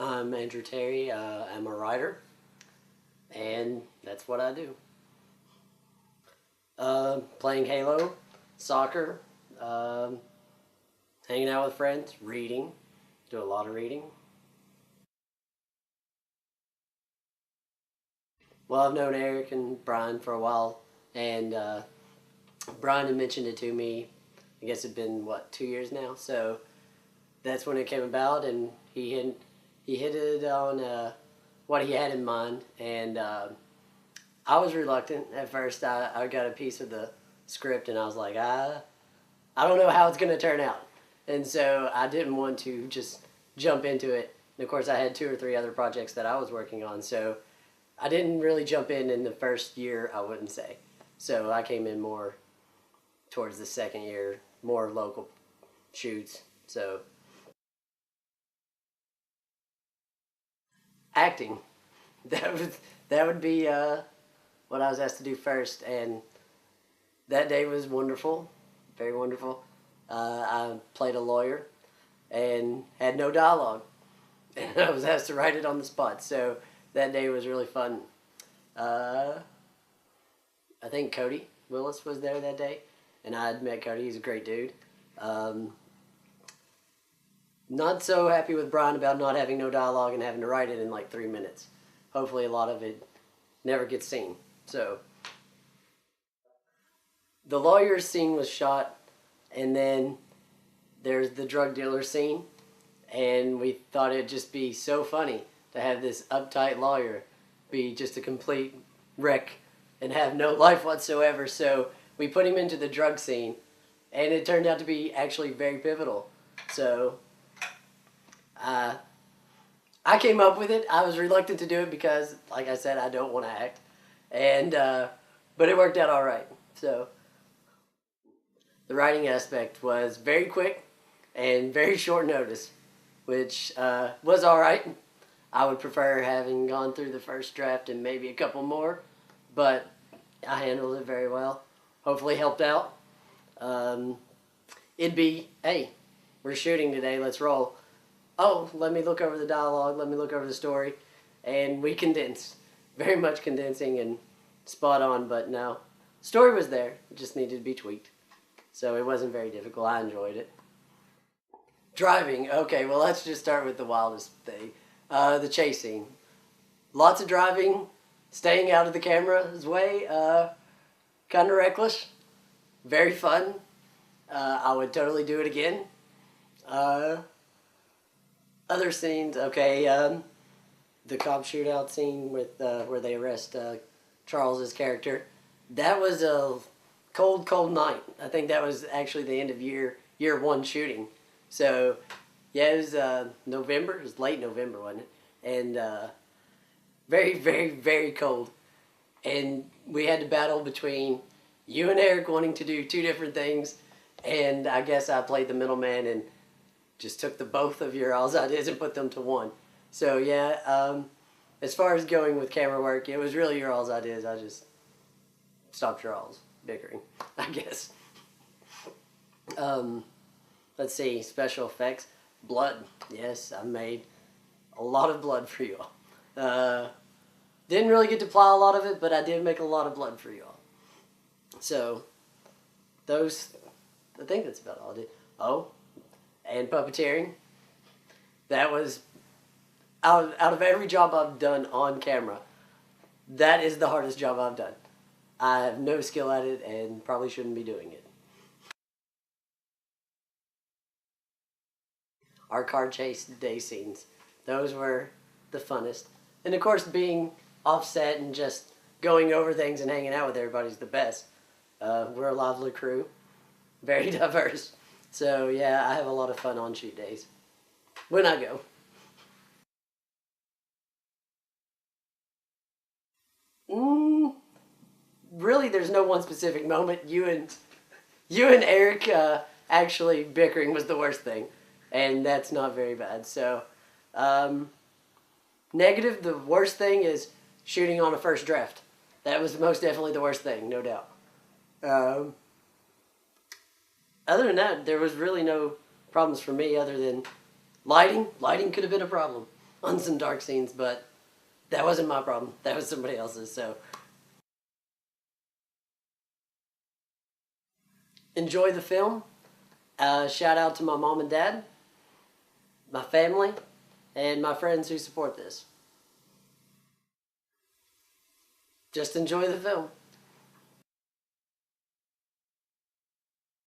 I'm Andrew Terry. I'm a writer, and that's what I do. Playing Halo, soccer, hanging out with friends, reading. Do a lot of reading. Well, I've known Eric and Bryan for a while, and Bryan had mentioned it to me. I guess it'd been, 2 years now? So that's when it came about, and he hit it on what he had in mind, and I was reluctant at first. I got a piece of the script, and I was like, I don't know how it's going to turn out, and so I didn't want to just jump into it. And of course, I had 2 or 3 other projects that I was working on, so I didn't really jump in the first year, I wouldn't say. So I came in more towards the second year, more local shoots. So acting, that would be what I was asked to do first, and that day was wonderful, very wonderful. I played a lawyer and had no dialogue, and I was asked to write it on the spot. So that day was really fun. I think Cody Willis was there that day, and I had met Cody. He's a great dude. Not so happy with Bryan about not having no dialogue and having to write it in like 3 minutes. Hopefully a lot of it never gets seen. So the lawyer scene was shot, and then there's the drug dealer scene, and we thought it'd just be so funny to have this uptight lawyer be just a complete wreck and have no life whatsoever. So we put him into the drug scene, and it turned out to be actually very pivotal. So I came up with it. I was reluctant to do it because, like I said, I don't want to act, and but it worked out all right. So the writing aspect was very quick and very short notice, which was all right. I would prefer having gone through the first draft and maybe a couple more, but I handled it very well. Hopefully helped out. It'd be, hey, we're shooting today, let's roll. Oh, let me look over the dialogue, let me look over the story, and we condensed. Very much condensing and spot on, but no. Story was there, it just needed to be tweaked. So it wasn't very difficult, I enjoyed it. Driving, okay, well let's just start with the wildest thing. The chase scene. Lots of driving, staying out of the camera's way, kind of reckless, very fun. I would totally do it again. Other scenes, okay, the cop shootout scene with where they arrest Charles's character. That was a cold, cold night. I think that was actually the end of year 1 shooting. So yeah, it was November. It was late November, wasn't it? And very, very, very cold. And we had to battle between you and Eric wanting to do 2 different things, and I guess I played the middleman and just took the both of your all's ideas and put them to one. So yeah, as far as going with camera work, it was really your all's ideas. I just stopped your all's bickering, I guess. Let's see, special effects. Blood. Yes, I made a lot of blood for you all. Didn't really get to plow a lot of it, but I did make a lot of blood for you all. So, those, I think that's about all I did. Oh, and puppeteering. That was, out of every job I've done on camera, that is the hardest job I've done. I have no skill at it and probably shouldn't be doing it. Our car chase day scenes. Those were the funnest. And of course, being offset and just going over things and hanging out with everybody's the best. We're a lively crew. Very diverse. So yeah, I have a lot of fun on shoot days. When I go. Really, there's no one specific moment. You and Eric actually bickering was the worst thing. And that's not very bad. So, negative, the worst thing is shooting on a first draft. That was most definitely the worst thing, no doubt. Other than that, there was really no problems for me other than lighting. Lighting could have been a problem. on some dark scenes, but that wasn't my problem. That was somebody else's. So enjoy the film. Shout out to my mom and dad, my family, and my friends who support this. Just enjoy the film.